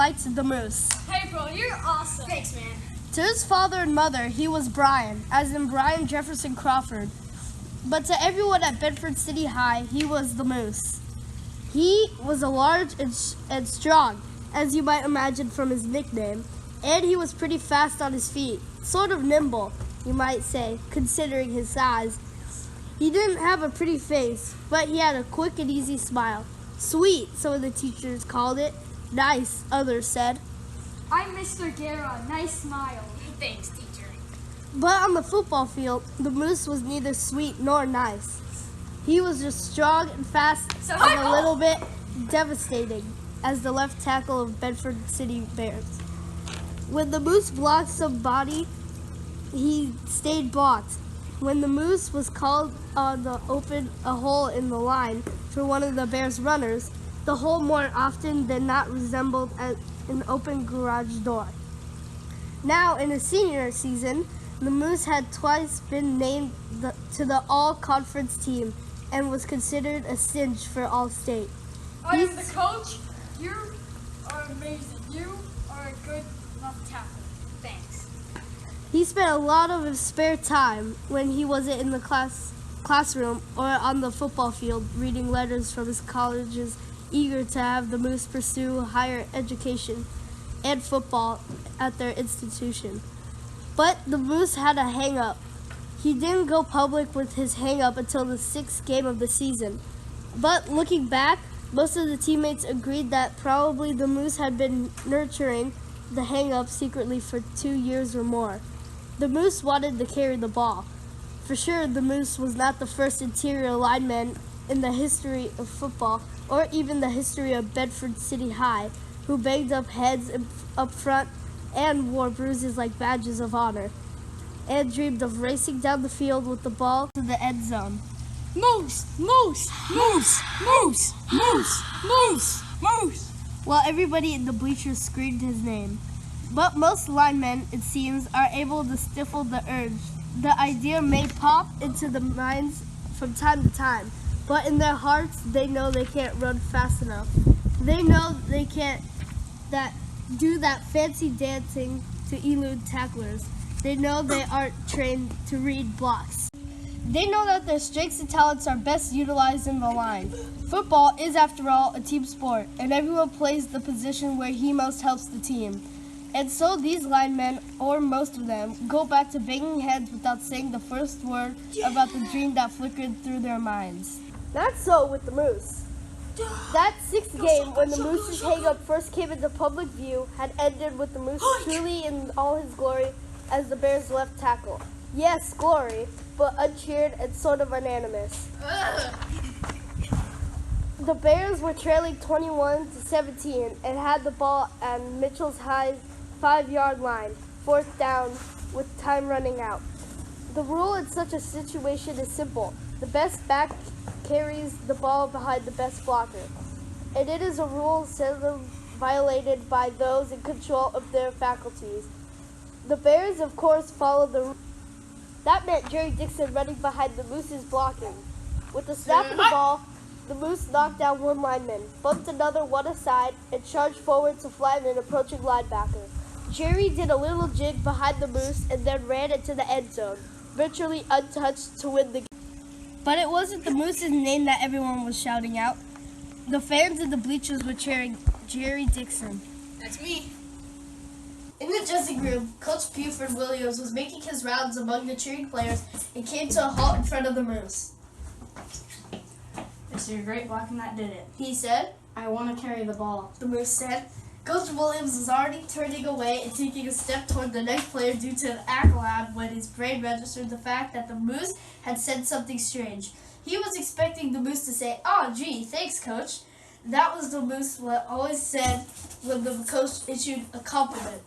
liked the Moose. Hey, bro, you're awesome. Thanks, man. To his father and mother, he was Brian, as in Brian Jefferson Crawford. But to everyone at Bedford City High, he was the Moose. He was a large and strong, as you might imagine from his nickname, and he was pretty fast on his feet, sort of nimble, you might say, considering his size. He didn't have a pretty face, but he had a quick and easy smile. Sweet, some of the teachers called it. Nice, others said. I'm Mr. Guerra. Nice smile. Thanks, teacher. But on the football field, the Moose was neither sweet nor nice. He was just strong and fast and a little bit devastating as the left tackle of Bedford City Bears. When the Moose blocked somebody, he stayed blocked. When the Moose was called on to open a hole in the line for one of the Bears' runners, the hole more often than not resembled an open garage door. Now, in his senior season, the Moose had twice been named to the All-Conference team and was considered a cinch for All-State. I am the coach. You are amazing. You are a good left tackle. Thanks. He spent a lot of his spare time when he wasn't in the classroom or on the football field reading letters from his colleges eager to have the Moose pursue higher education and football at their institution. But the Moose had a hang-up. He didn't go public with his hang-up until the 6th game of the season. But looking back, most of the teammates agreed that probably the Moose had been nurturing the hang-up secretly for 2 years or more. The Moose wanted to carry the ball. For sure, the Moose was not the first interior lineman in the history of football, or even the history of Bedford City High, who banged up heads up front and wore bruises like badges of honor, and dreamed of racing down the field with the ball to the end zone. Moose! Moose! Moose! Moose! Moose! Moose! Moose! While everybody in the bleachers screamed his name. But most linemen, it seems, are able to stifle the urge. The idea may pop into their minds from time to time, but in their hearts, they know they can't run fast enough. They know they can't do that fancy dancing to elude tacklers. They know they aren't trained to read blocks. They know that their strengths and talents are best utilized in the line. Football is, after all, a team sport, and everyone plays the position where he most helps the team. And so these linemen, or most of them, go back to banging heads without saying the first word about the dream that flickered through their minds. Not so with the Moose. That 6th game, when the Moose's hang-up first came into public view, had ended with the Moose truly in all his glory as the Bears' left tackle. Yes, glory, but uncheered and sort of unanimous. The Bears were trailing 21-17 and had the ball at Mitchell's High 5-yard line, 4th down, with time running out. The rule in such a situation is simple. The best back carries the ball behind the best blocker. And it is a rule seldom violated by those in control of their faculties. The Bears, of course, followed the rule. That meant Jerry Dixon running behind the Moose's blocking. With the snap of the ball, the Moose knocked down one lineman, bumped another one aside, and charged forward to flatten an approaching linebacker. Jerry did a little jig behind the Moose and then ran into the end zone, virtually untouched, to win the game. But it wasn't the Moose's name that everyone was shouting out. The fans in the bleachers were cheering Jerry Dixon. That's me. In the dressing room, Coach Buford Williams was making his rounds among the cheering players and came to a halt in front of the Moose. It's your great blocking that did it. He said, I want to carry the ball. the Moose said. Coach Williams was already turning away and taking a step toward the next player due to an accolade when his brain registered the fact that the Moose had said something strange. He was expecting the Moose to say, "Oh, gee, thanks, Coach." That was the Moose what always said when the coach issued a compliment.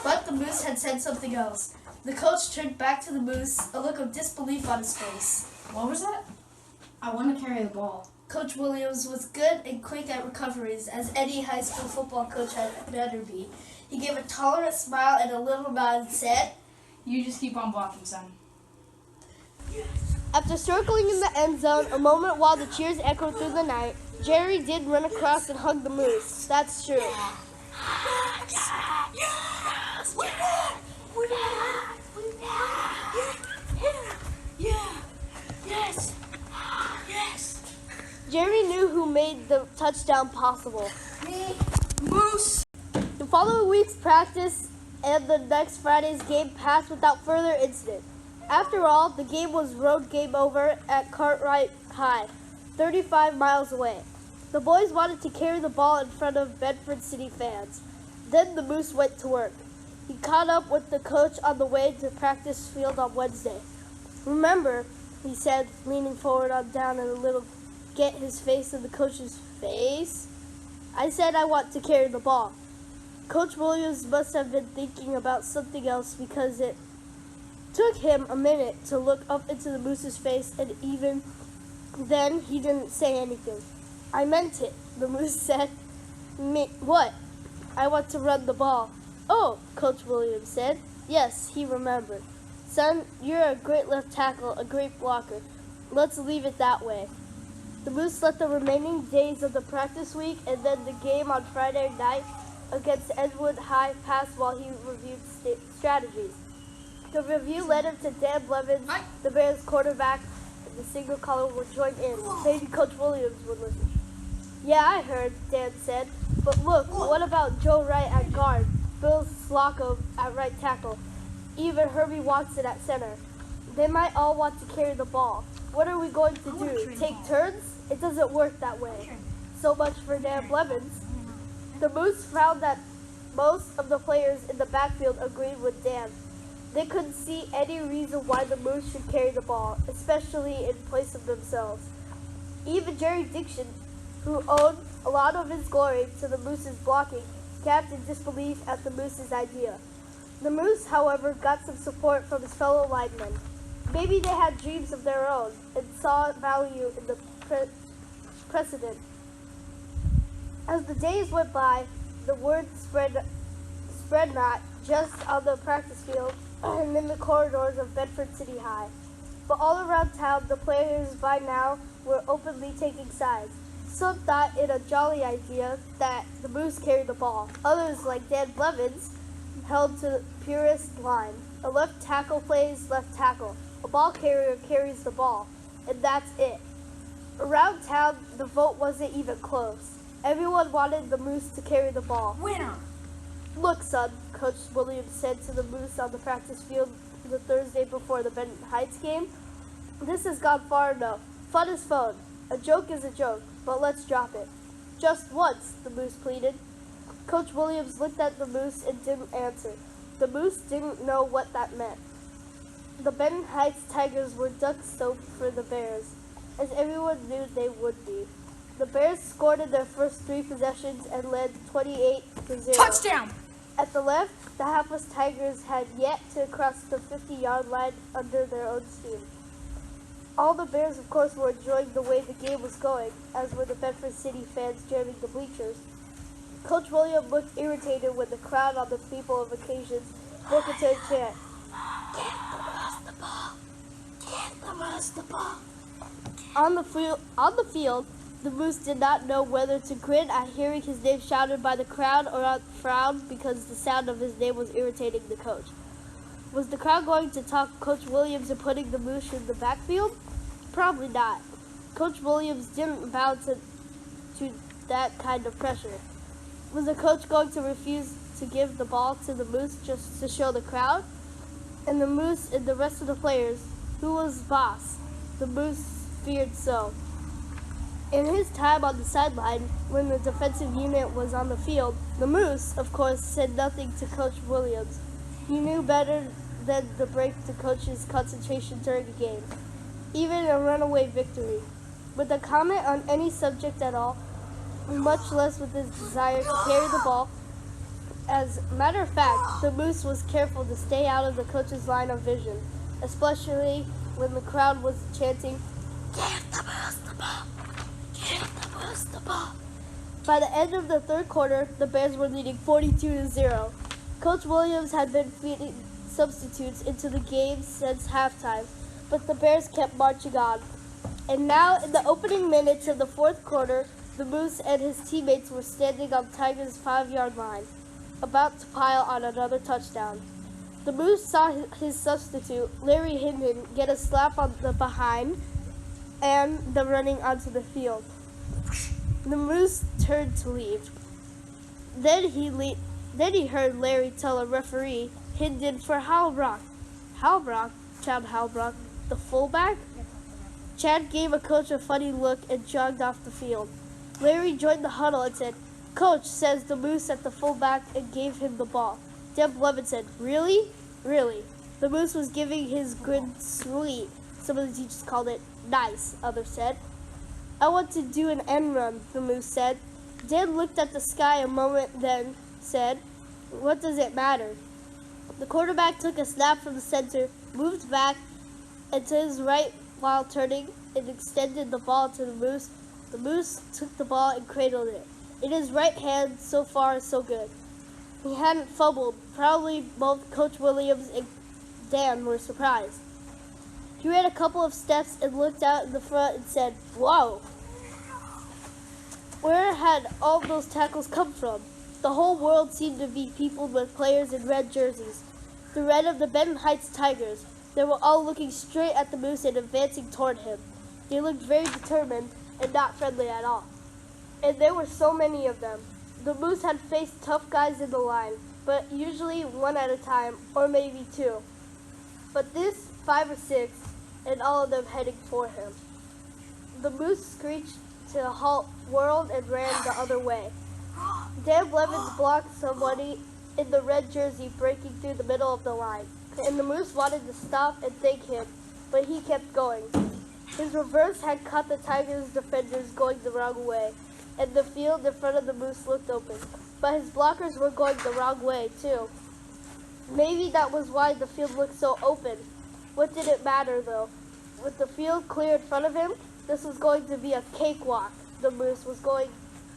But the Moose had said something else. The coach turned back to the Moose, a look of disbelief on his face. What was that? I want to carry the ball. Coach Williams was good and quick at recoveries, as any high school football coach had better be. He gave a tolerant smile and a little nod and said, You just keep on blocking, son. After circling in the end zone a moment while the cheers echoed through the night, Jerry did run across and hug the Moose. That's true. touchdown possible. Moose. The following week's practice and the next Friday's game passed without further incident. After all, the game was road game over at Cartwright High, 35 miles away. The boys wanted to carry the ball in front of Bedford City fans. Then the Moose went to work. He caught up with the coach on the way to practice field on Wednesday. "Remember," he said, leaning forward on down and a little get his face in the coach's face. "I said I want to carry the ball." Coach Williams must have been thinking about something else because it took him a minute to look up into the Moose's face, and even then he didn't say anything. "I meant it," the Moose said. "What?" "I want to run the ball." "Oh," Coach Williams said. Yes, he remembered. "Son, you're a great left tackle, a great blocker. Let's leave it that way." The Moose let the remaining days of the practice week and then the game on Friday night against Edgewood High pass while he reviewed strategies. The review led him to Dan Blevins, the Bears quarterback, and the signal caller would join in. Maybe Coach Williams would listen. "Yeah, I heard," Dan said. "But look, what about Joe Wright at guard, Bill Slocum at right tackle, even Herbie Watson at center? They might all want to carry the ball. What are we going to do, take turns? It doesn't work that way." So much for Dan Blevins. The Moose found that most of the players in the backfield agreed with Dan. They couldn't see any reason why the Moose should carry the ball, especially in place of themselves. Even Jerry Dixon, who owed a lot of his glory to the Moose's blocking, gasped in disbelief at the Moose's idea. The Moose, however, got some support from his fellow linemen. Maybe they had dreams of their own and saw value in the precedent. As the days went by, the word spread not just on the practice field and in the corridors of Bedford City High, but all around town. The players by now were openly taking sides. Some thought it a jolly idea that the Moose carried the ball. Others, like Dan Blevins, held to the purest line. A left tackle plays left tackle. A ball carrier carries the ball, and that's it. Around town, the vote wasn't even close. Everyone wanted the Moose to carry the ball. Winner. "Look, son," Coach Williams said to the Moose on the practice field the Thursday before the Benton Heights game. "This has gone far enough. Fun is fun. A joke is a joke, but let's drop it." "Just once," the Moose pleaded. Coach Williams looked at the Moose and didn't answer. The Moose didn't know what that meant. The Benton Heights Tigers were duck soap for the Bears, as everyone knew they would be. The Bears scored in their first 3 possessions and led 28-0. Touchdown. At the left, the hapless Tigers had yet to cross the 50-yard line under their own steam. All the Bears, of course, were enjoying the way the game was going, as were the Bedford City fans jamming the bleachers. Coach William looked irritated when the crowd on the people of occasions broke into a chant. "Get the Moose the ball! Get the Moose the ball!" On the field, the Moose did not know whether to grin at hearing his name shouted by the crowd or frown because the sound of his name was irritating the coach. Was the crowd going to talk Coach Williams into putting the Moose in the backfield? Probably not. Coach Williams didn't bow to that kind of pressure. Was the coach going to refuse to give the ball to the Moose just to show the crowd? And the Moose and the rest of the players, who was boss? The Moose feared so. In his time on the sideline, when the defensive unit was on the field, the Moose, of course, said nothing to Coach Williams. He knew better than to break the coach's concentration during a game, even a runaway victory. With a comment on any subject at all, much less with his desire to carry the ball. As a matter of fact, the Moose was careful to stay out of the coach's line of vision, especially when the crowd was chanting, "Give the Moose the ball! Give the Moose the ball!" By the end of the third quarter, the Bears were leading 42-0. Coach Williams had been feeding substitutes into the game since halftime, but the Bears kept marching on. And now, in the opening minutes of the fourth quarter, the Moose and his teammates were standing on Tigers' 5-yard line, about to pile on another touchdown. The Moose saw his substitute, Larry Hinton, get a slap on the behind and the running onto the field. The Moose turned to leave. Then he heard Larry tell a referee he'd in for Halbrock. Halbrock? Chad Halbrock, the fullback? Chad gave a coach a funny look and jogged off the field. Larry joined the huddle and said, "Coach says the Moose at the fullback," and gave him the ball. Deb Levin said, "Really? Really?" The Moose was giving his grin sweet. Some of the teachers called it nice, others said. "I want to do an end run," the Moose said. Dan looked at the sky a moment, then said, "What does it matter?" The quarterback took a snap from the center, moved back and to his right while turning, and extended the ball to the Moose. The Moose took the ball and cradled it. In his right hand, so far, so good. He hadn't fumbled. Probably both Coach Williams and Dan were surprised. He ran a couple of steps and looked out in the front and said, "Whoa!" Where had all those tackles come from? The whole world seemed to be peopled with players in red jerseys, the red of the Benton Heights Tigers. They were all looking straight at the Moose and advancing toward him. They looked very determined and not friendly at all. And there were so many of them. The Moose had faced tough guys in the line, but usually one at a time, or maybe two. But this, 5 or 6, and all of them heading for him. The Moose screeched to a halt, whirled, and ran the other way. Dan Blevins blocked somebody in the red jersey breaking through the middle of the line, and the Moose wanted to stop and thank him, but he kept going. His reverse had caught the Tigers' defenders going the wrong way, and the field in front of the Moose looked open, but his blockers were going the wrong way, too. Maybe that was why the field looked so open. What did it matter, though? With the field clear in front of him, this was going to be a cakewalk. The Moose was going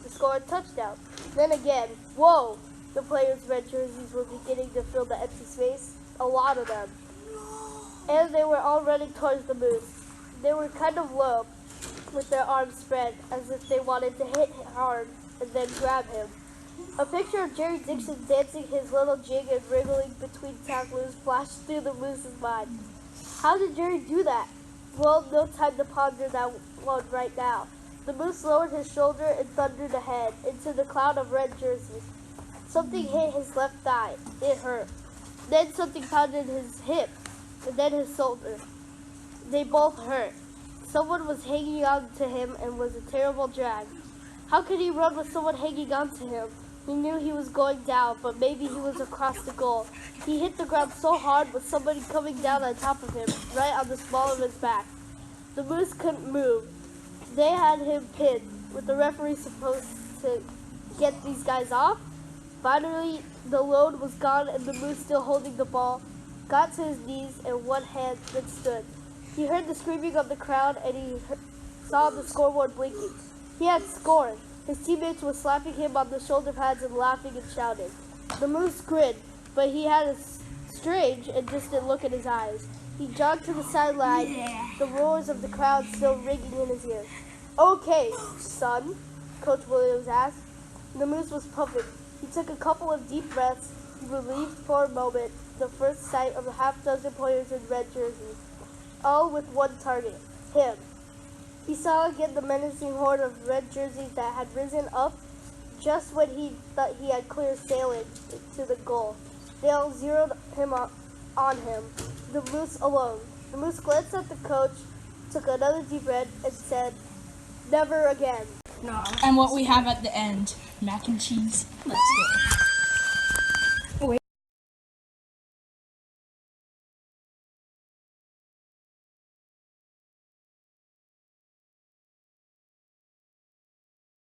to score a touchdown. Then again, whoa! The players' red jerseys were beginning to fill the empty space. A lot of them. And they were all running towards the Moose. They were kind of low, with their arms spread, as if they wanted to hit hard and then grab him. A picture of Jerry Dixon dancing his little jig and wriggling between tacklers flashed through the Moose's mind. How did Jerry do that? Well, no time to ponder that one right now. The Moose lowered his shoulder and thundered ahead into the cloud of red jerseys. Something hit his left thigh. It hurt. Then something pounded his hip, and then his shoulder. They both hurt. Someone was hanging on to him and was a terrible drag. How could he run with someone hanging on to him? He knew he was going down, but maybe he was across the goal. He hit the ground so hard with somebody coming down on top of him, right on the small of his back. The Moose couldn't move. They had him pinned, with the referee supposed to get these guys off. Finally, the load was gone and the Moose, still holding the ball, got to his knees and one hand then stood. He heard the screaming of the crowd and he saw the scoreboard blinking. He had scored. His teammates were slapping him on the shoulder pads and laughing and shouting. The Moose grinned, but he had a strange and distant look in his eyes. He jogged to the sideline, the roars of the crowd still ringing in his ears. "Okay, son," Coach Williams asked. The Moose was puffing. He took a couple of deep breaths, relieved for a moment, the first sight of a half-dozen players in red jerseys, all with one target, him. He saw again the menacing horde of red jerseys that had risen up just when he thought he had clear sailing to the goal. They all zeroed him on him, the Moose alone. The Moose glanced at the coach, took another deep breath, and said, "Never again." No. And what we have at the end, mac and cheese. Let's go.